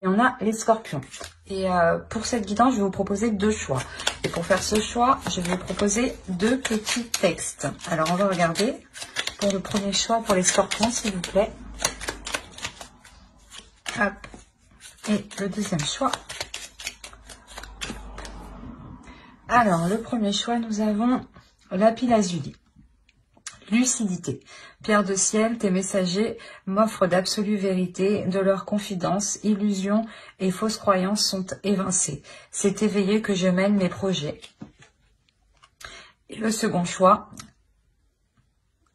Et on a les scorpions. Et pour cette guidance, je vais vous proposer 2 choix. Et pour faire ce choix, je vais vous proposer 2 petits textes. Alors, on va regarder pour le premier choix pour les scorpions, s'il vous plaît. Hop. Et le deuxième choix. Alors, le premier choix, nous avons lapis lazuli. Lucidité. Pierre de ciel, tes messagers m'offrent d'absolues vérités, de leurs confidences, illusions et fausses croyances sont évincées. C'est éveillé que je mène mes projets. Et le second choix,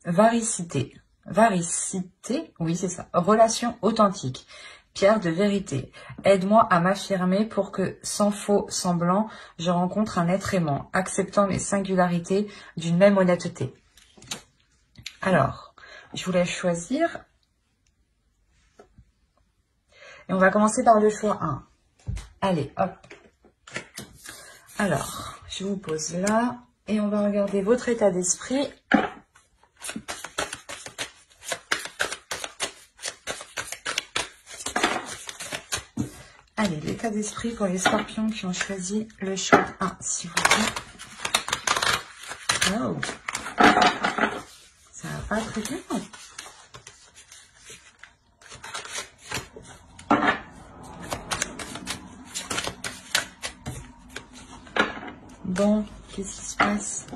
varicité. Varicité, oui c'est ça, relation authentique. Pierre de vérité, aide-moi à m'affirmer pour que, sans faux semblant, je rencontre un être aimant, acceptant mes singularités d'une même honnêteté. Alors, je vous laisse choisir. Et on va commencer par le choix 1. Allez, hop. Alors, je vous pose là. Et on va regarder votre état d'esprit. Allez, l'état d'esprit pour les scorpions qui ont choisi le choix 1, s'il vous plaît. Oh. Ça va pas très bien. Bon, qu'est-ce qui se passe?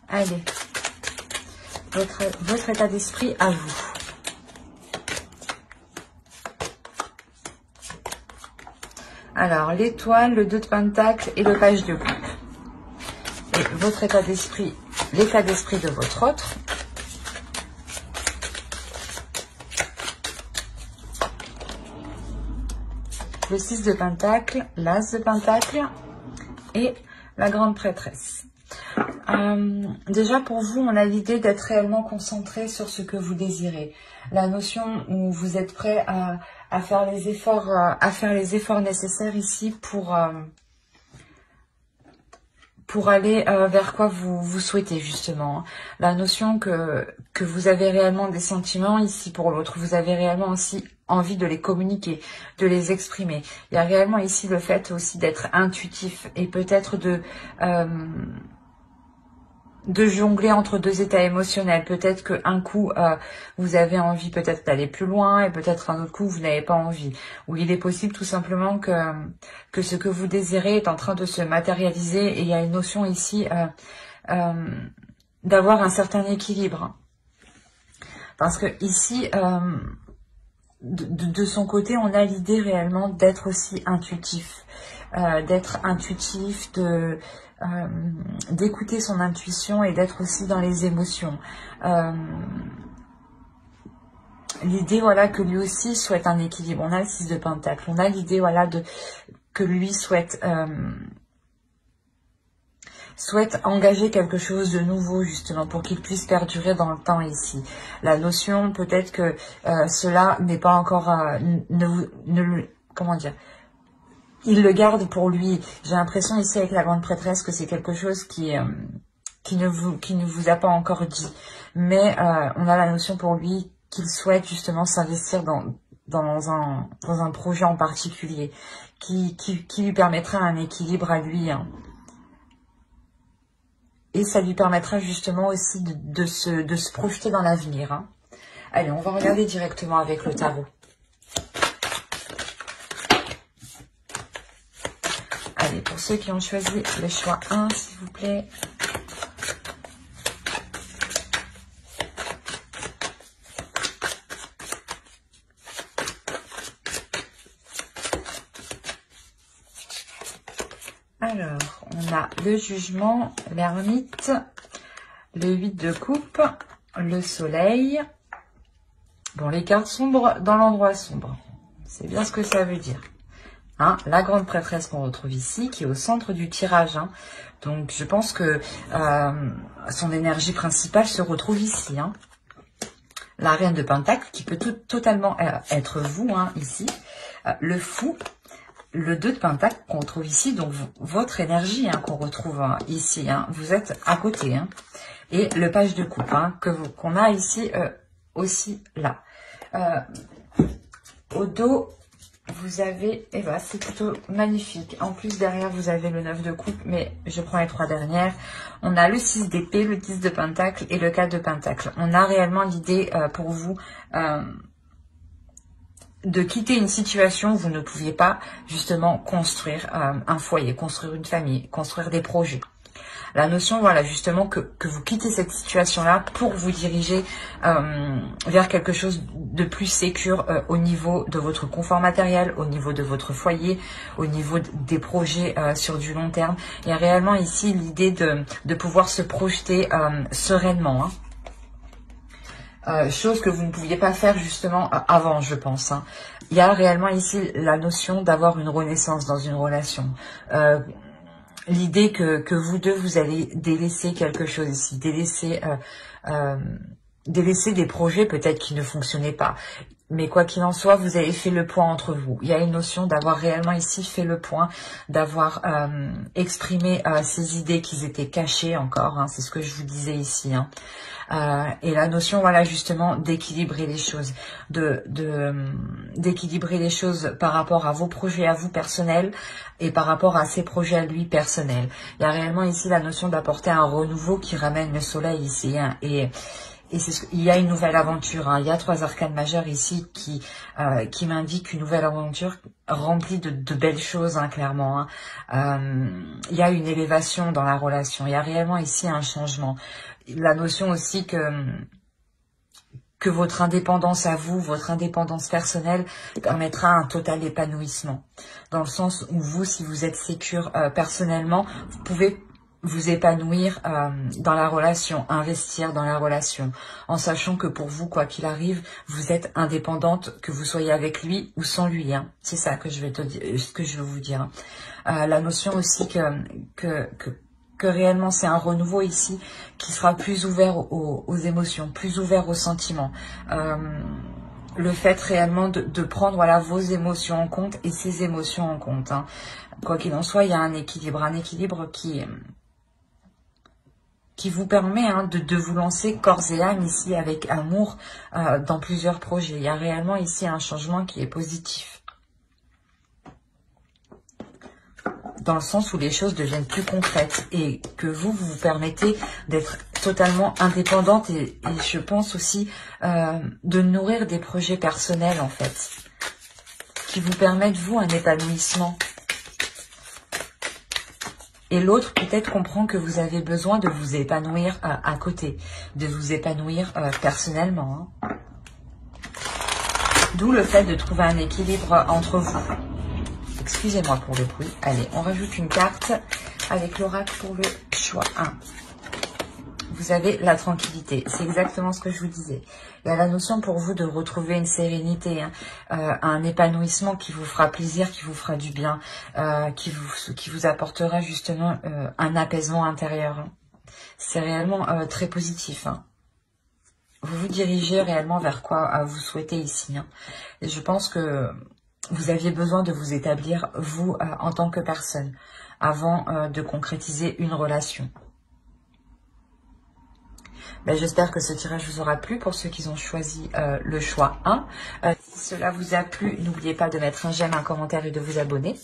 Allez, votre état d'esprit à vous. Alors, l'étoile, le 2 de pentacle et le page de coupe. Et votre état d'esprit, l'état d'esprit de votre autre. Le 6 de pentacle, l'as de pentacle et la grande prêtresse. Déjà pour vous, on a l'idée d'être réellement concentré sur ce que vous désirez. La notion où vous êtes prêt à faire les efforts nécessaires ici pour aller vers quoi vous souhaitez justement. La notion que vous avez réellement des sentiments ici pour l'autre. Vous avez réellement aussi envie de les communiquer, de les exprimer. Il y a réellement ici le fait aussi d'être intuitif et peut-être de jongler entre 2 états émotionnels. Peut-être qu'un coup, vous avez envie peut-être d'aller plus loin et peut-être un autre coup, vous n'avez pas envie. Ou il est possible tout simplement que ce que vous désirez est en train de se matérialiser et il y a une notion ici d'avoir un certain équilibre. Parce que ici, de son côté, on a l'idée réellement d'être aussi intuitif. D'écouter son intuition et d'être aussi dans les émotions. L'idée, voilà, que lui aussi souhaite un équilibre. On a le 6 de pentacle. On a l'idée, voilà, que lui souhaite engager quelque chose de nouveau, justement, pour qu'il puisse perdurer dans le temps ici. La notion, peut-être que cela n'est pas encore... comment dire ? Il le garde pour lui. J'ai l'impression ici avec la grande prêtresse que c'est quelque chose qui ne vous a pas encore dit. Mais on a la notion pour lui qu'il souhaite justement s'investir dans un projet en particulier qui lui permettra un équilibre à lui. Hein. Et ça lui permettra justement aussi de se projeter dans l'avenir. Hein. Allez, on va regarder directement avec le tarot. Allez, pour ceux qui ont choisi le choix 1, s'il vous plaît. Alors, on a le jugement, l'ermite, le 8 de coupe, le soleil. Bon, les cartes sombres dans l'endroit sombre. C'est bien ce que ça veut dire. Hein, la grande prêtresse qu'on retrouve ici, qui est au centre du tirage. Hein. Donc, je pense que son énergie principale se retrouve ici. Hein. La reine de pentacle, qui peut totalement être vous, hein, ici. Le fou, le 2 de pentacle qu'on retrouve ici. Donc, votre énergie hein, qu'on retrouve hein, ici. Hein. Vous êtes à côté. Hein. Et le page de coupe hein, qu'on a ici aussi là. au dos, vous avez, et ben c'est plutôt magnifique. En plus, derrière, vous avez le 9 de coupe, mais je prends les 3 dernières. On a le 6 d'épée, le 10 de pentacle et le 4 de pentacle. On a réellement l'idée pour vous de quitter une situation où vous ne pouviez pas justement construire un foyer, construire une famille, construire des projets. La notion, voilà, justement, que vous quittez cette situation-là pour vous diriger vers quelque chose de plus sécure au niveau de votre confort matériel, au niveau de votre foyer, au niveau des projets sur du long terme. Il y a réellement ici l'idée de pouvoir se projeter sereinement, hein. Chose que vous ne pouviez pas faire justement avant, je pense, hein. Il y a réellement ici la notion d'avoir une renaissance dans une relation. L'idée que vous deux, vous allez délaisser quelque chose ici, délaisser des projets peut-être qui ne fonctionnaient pas. Mais quoi qu'il en soit, vous avez fait le point entre vous. Il y a une notion d'avoir réellement ici fait le point, d'avoir exprimé ces idées qui étaient cachées encore, hein, c'est ce que je vous disais ici, hein. Et la notion, voilà, justement, d'équilibrer les choses, d'équilibrer les choses par rapport à vos projets à vous personnels et par rapport à ses projets à lui personnels. Il y a réellement ici la notion d'apporter un renouveau qui ramène le soleil ici, hein, et il y a une nouvelle aventure, hein. Il y a 3 arcanes majeures ici qui m'indiquent une nouvelle aventure remplie de belles choses, hein, clairement, hein. Il y a une élévation dans la relation. Il y a réellement ici un changement. La notion aussi que votre indépendance à vous, votre indépendance personnelle permettra un total épanouissement. Dans le sens où vous, si vous êtes sécure personnellement, vous pouvez vous épanouir dans la relation, investir dans la relation, en sachant que pour vous, quoi qu'il arrive, vous êtes indépendante, que vous soyez avec lui ou sans lui, hein. C'est ça que je vais vous dire. La notion aussi que réellement c'est un renouveau ici qui sera plus ouvert aux émotions, plus ouvert aux sentiments. Le fait réellement de prendre, voilà, vos émotions en compte et ses émotions en compte, hein. Quoi qu'il en soit, il y a un équilibre qui vous permet, hein, de vous lancer corps et âme ici avec amour dans plusieurs projets. Il y a réellement ici un changement qui est positif, dans le sens où les choses deviennent plus concrètes et que vous permettez d'être totalement indépendante et je pense aussi de nourrir des projets personnels, en fait, qui vous permettent, vous, un épanouissement. Et l'autre peut-être comprend que vous avez besoin de vous épanouir à côté, de vous épanouir personnellement, hein. D'où le fait de trouver un équilibre entre vous. Excusez-moi pour le bruit. Allez, on rajoute une carte avec l'oracle pour le choix 1. Vous avez la tranquillité. C'est exactement ce que je vous disais. Il y a la notion pour vous de retrouver une sérénité, hein, un épanouissement qui vous fera plaisir, qui vous fera du bien, qui vous apportera justement un apaisement intérieur, hein. C'est réellement très positif, hein. Vous vous dirigez réellement vers quoi vous souhaitez ici, hein. Et je pense que vous aviez besoin de vous établir, vous, en tant que personne, avant de concrétiser une relation. Ben, j'espère que ce tirage vous aura plu pour ceux qui ont choisi le choix 1. Si cela vous a plu, n'oubliez pas de mettre un j'aime, un commentaire et de vous abonner.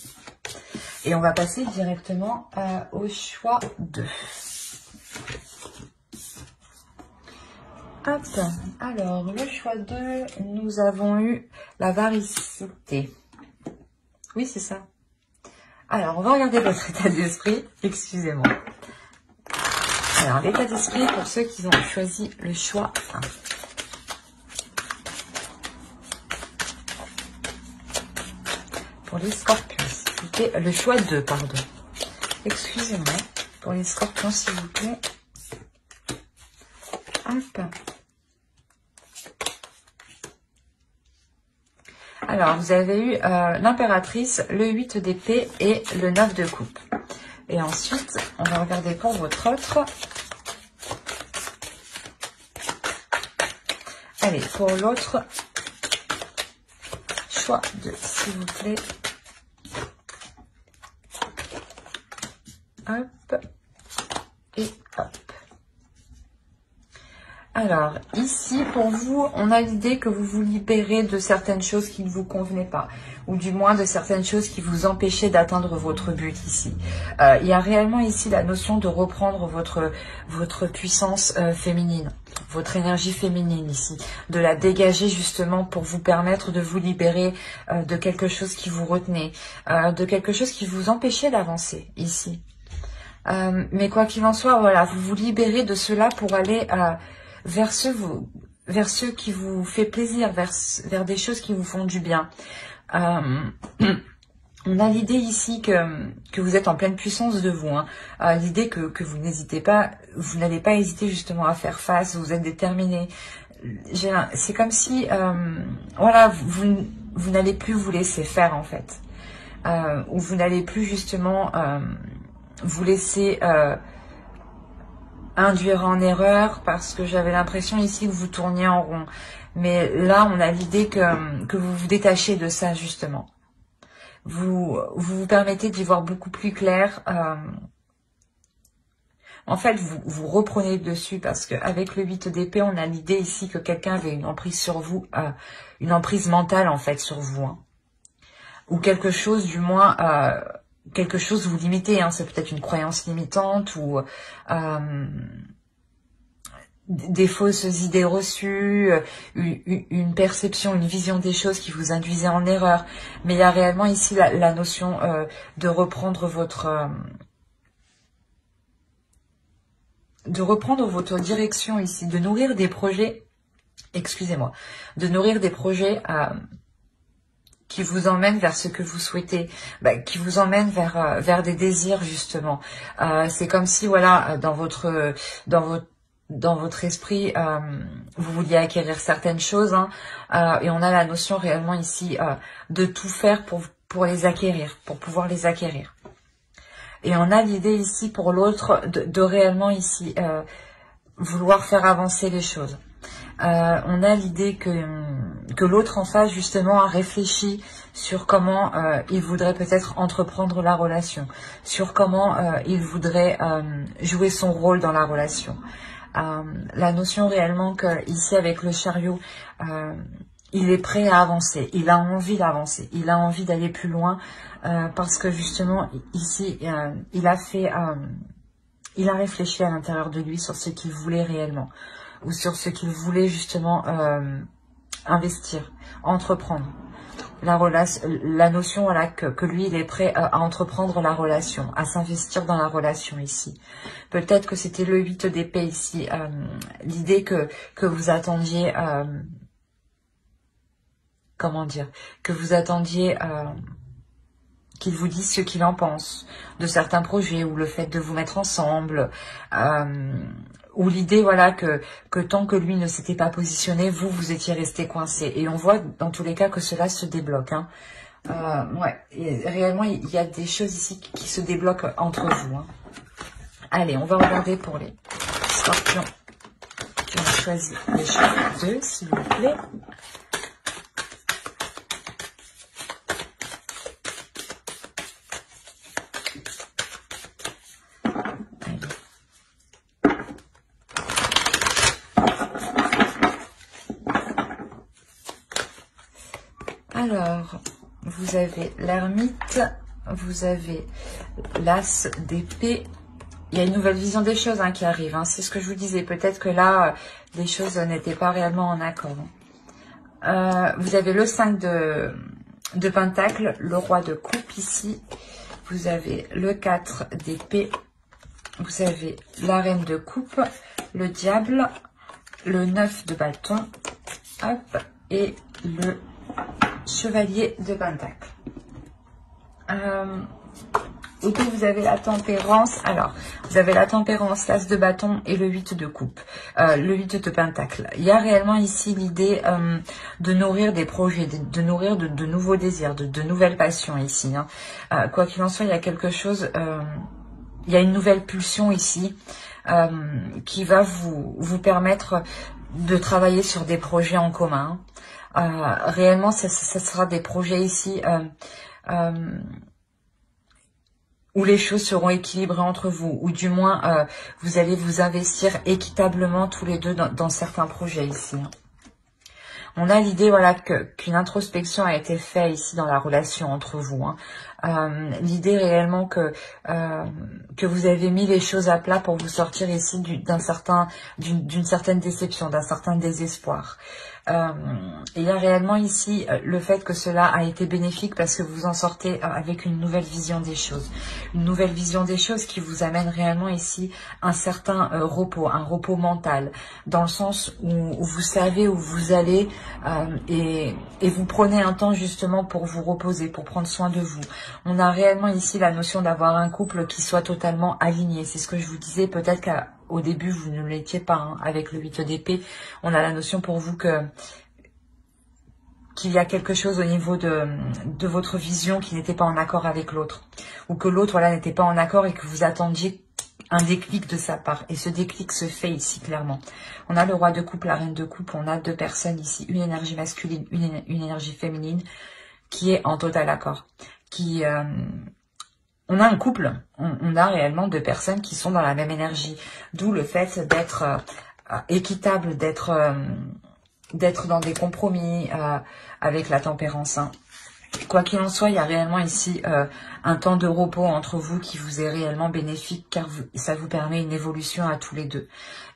Et on va passer directement au choix 2. Hop, alors le choix 2, nous avons eu la varicité. Oui, c'est ça. Alors, on va regarder votre état d'esprit. Excusez-moi. Alors, l'état d'esprit pour ceux qui ont choisi le choix 1. Pour les scorpions, c'était le choix 2, pardon. Excusez-moi. Pour les scorpions, s'il vous plaît. Hop. Alors, vous avez eu l'impératrice, le 8 d'épée et le 9 de coupe. Et ensuite, on va regarder pour votre autre. Allez, pour l'autre, choix 2, s'il vous plaît. Hop. Et hop. Alors, ici, pour vous, on a l'idée que vous vous libérez de certaines choses qui ne vous convenaient pas, ou du moins de certaines choses qui vous empêchaient d'atteindre votre but ici. Il y a réellement ici la notion de reprendre votre puissance féminine, votre énergie féminine ici, de la dégager justement pour vous permettre de vous libérer de quelque chose qui vous retenait, de quelque chose qui vous empêchait d'avancer ici. Mais quoi qu'il en soit, voilà, vous vous libérez de cela pour aller vers ceux qui vous fait plaisir, vers des choses qui vous font du bien. On a l'idée ici que vous êtes en pleine puissance de vous, hein. L'idée que vous n'hésitez pas, vous n'allez pas hésiter justement à faire face, vous êtes déterminé. C'est comme si, voilà, vous n'allez plus vous laisser faire en fait, ou vous n'allez plus justement vous laisser induire en erreur, parce que j'avais l'impression ici que vous tourniez en rond. Mais là, on a l'idée que vous vous détachez de ça, justement. Vous permettez d'y voir beaucoup plus clair. En fait, vous reprenez le dessus, parce qu'avec le 8 d'épée, on a l'idée ici que quelqu'un avait une emprise sur vous, une emprise mentale, en fait, sur vous. Hein. Ou quelque chose, du moins... quelque chose vous limitez, hein, c'est peut-être une croyance limitante ou des fausses idées reçues, une perception, une vision des choses qui vous induisait en erreur. Mais il y a réellement ici la notion de reprendre votre direction ici, de nourrir des projets, excusez-moi, de nourrir des projets qui vous emmène vers ce que vous souhaitez, qui vous emmène vers des désirs justement. C'est comme si voilà, dans votre esprit, vous vouliez acquérir certaines choses, hein, et on a la notion réellement ici de tout faire pour les acquérir, pour pouvoir les acquérir. Et on a l'idée ici pour l'autre de réellement ici vouloir faire avancer les choses. On a l'idée que l'autre en face justement a réfléchi sur comment il voudrait peut-être entreprendre la relation, sur comment il voudrait jouer son rôle dans la relation. La notion réellement que ici avec le chariot, il est prêt à avancer, il a envie d'avancer, il a envie d'aller plus loin, parce que justement ici il a réfléchi à l'intérieur de lui sur ce qu'il voulait réellement, ou sur ce qu'il voulait justement investir, entreprendre. La notion voilà, que lui, il est prêt à entreprendre la relation, à s'investir dans la relation ici. Peut-être que c'était le 8 d'épée ici, l'idée que vous attendiez, comment dire, que vous attendiez qu'il vous dise ce qu'il en pense de certains projets, ou le fait de vous mettre ensemble, ou l'idée voilà que tant que lui ne s'était pas positionné, vous étiez resté coincé. Et on voit dans tous les cas que cela se débloque. Hein. Ouais, et réellement il y a des choses ici qui se débloquent entre vous. Hein. Allez, on va regarder pour les scorpions qui ont choisi les chiffres 2, s'il vous plaît. Alors, vous avez l'ermite, vous avez l'as d'épée. Il y a une nouvelle vision des choses hein, qui arrive. Hein. C'est ce que je vous disais. Peut-être que là, les choses n'étaient pas réellement en accord. Vous avez le 5 de pentacle, le roi de coupe ici. Vous avez le 4 d'épée. Vous avez la reine de coupe, le diable, le 9 de bâton, hop, et le chevalier de pentacle. Ok, vous avez la tempérance. Alors, vous avez la tempérance, l'as de bâton et le 8 de coupe, le 8 de pentacle. Il y a réellement ici l'idée de nourrir des projets, de nourrir de nouveaux désirs, de nouvelles passions ici. Hein. Quoi qu'il en soit, il y a quelque chose, il y a une nouvelle pulsion ici qui va vous permettre de travailler sur des projets en commun. Réellement, ça sera des projets ici où les choses seront équilibrées entre vous, ou du moins vous allez vous investir équitablement tous les deux dans certains projets ici. On a l'idée, voilà, qu'une introspection a été faite ici dans la relation entre vous. L'idée réellement que vous avez mis les choses à plat pour vous sortir ici d'une certaine déception, d'un certain désespoir. Il y a réellement ici le fait que cela a été bénéfique parce que vous en sortez avec une nouvelle vision des choses. Une nouvelle vision des choses qui vous amène réellement ici un certain repos, un repos mental, dans le sens où vous savez où vous allez et vous prenez un temps justement pour vous reposer, pour prendre soin de vous. On a réellement ici la notion d'avoir un couple qui soit totalement aligné. C'est ce que je vous disais, peut-être qu'au début vous ne l'étiez pas, avec le 8 d'épée. On a la notion pour vous qu'il y a quelque chose au niveau de votre vision qui n'était pas en accord avec l'autre. Ou que l'autre, voilà, n'était pas en accord et que vous attendiez un déclic de sa part. Et ce déclic se fait ici, clairement. On a le roi de coupe, la reine de coupe. On a deux personnes ici. Une énergie masculine, une énergie féminine qui est en total accord. On a un couple. On a réellement deux personnes qui sont dans la même énergie. D'où le fait d'être équitable, d'être dans des compromis avec la tempérance. Quoi qu'il en soit, il y a réellement ici un temps de repos entre vous qui vous est réellement bénéfique car ça vous permet une évolution à tous les deux.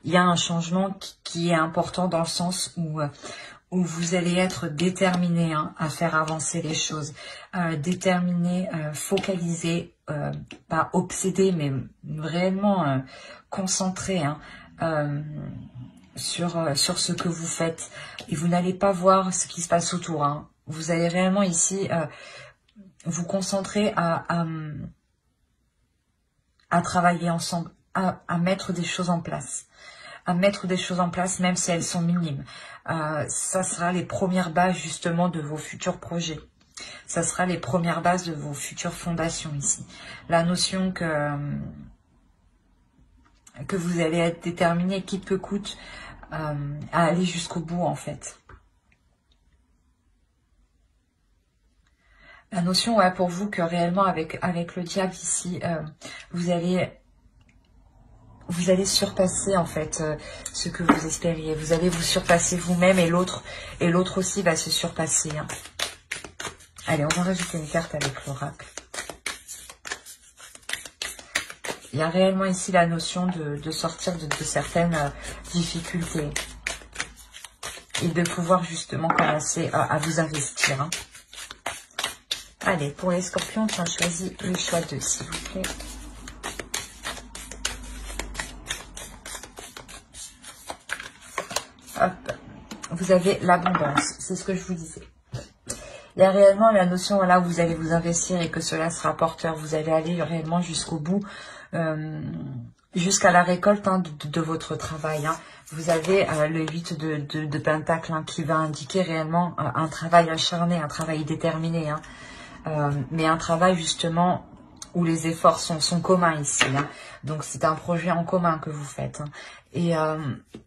Il y a un changement qui est important dans le sens où vous allez être déterminé à faire avancer les choses, déterminé, focalisé, pas obsédé, mais réellement concentré sur ce que vous faites. Et vous n'allez pas voir ce qui se passe autour. Vous allez réellement ici vous concentrer à travailler ensemble, à mettre des choses en place. À mettre des choses en place, même si elles sont minimes. Ça sera les premières bases justement de vos futurs projets. Ça sera les premières bases de vos futures fondations ici. La notion que vous allez être déterminé, quitte que coûte, à aller jusqu'au bout en fait. La notion, ouais, pour vous que réellement avec le diable ici, vous allez surpasser en fait ce que vous espériez. Vous allez vous surpasser vous-même et l'autre aussi va se surpasser. Allez, on va rajouter une carte avec l'oracle. Il y a réellement ici la notion de sortir de certaines difficultés et de pouvoir justement commencer à vous investir. Allez, pour les scorpions, on choisit le choix 2, s'il vous plaît. Hop, vous avez l'abondance, c'est ce que je vous disais. Il y a réellement la notion, voilà, où vous allez vous investir et que cela sera porteur. Vous allez aller réellement jusqu'au bout, jusqu'à la récolte de votre travail. Vous avez le 8 de Pentacle qui va indiquer réellement un travail acharné, un travail déterminé. Mais un travail justement où les efforts sont communs ici. Donc c'est un projet en commun que vous faites. Et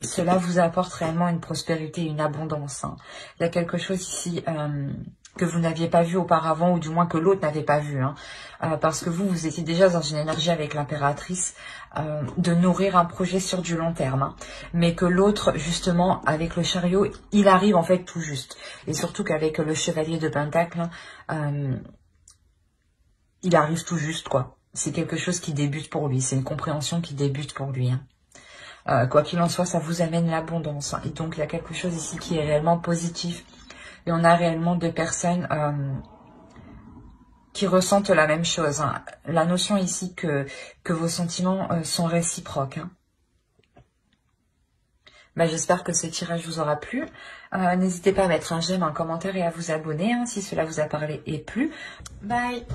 cela vous apporte réellement une prospérité, une abondance. Il y a quelque chose ici que vous n'aviez pas vu auparavant, ou du moins que l'autre n'avait pas vu. Parce que vous étiez déjà dans une énergie avec l'impératrice de nourrir un projet sur du long terme. Mais que l'autre, justement, avec le chariot, il arrive en fait tout juste. Et surtout qu'avec le chevalier de Pentacle, il arrive tout juste, quoi. C'est quelque chose qui débute pour lui. C'est une compréhension qui débute pour lui. Quoi qu'il en soit, ça vous amène l'abondance. Et donc, il y a quelque chose ici qui est réellement positif. Et on a réellement deux personnes qui ressentent la même chose. La notion ici que vos sentiments sont réciproques. J'espère que ce tirage vous aura plu. N'hésitez pas à mettre un j'aime, un commentaire et à vous abonner si cela vous a parlé et plu. Bye!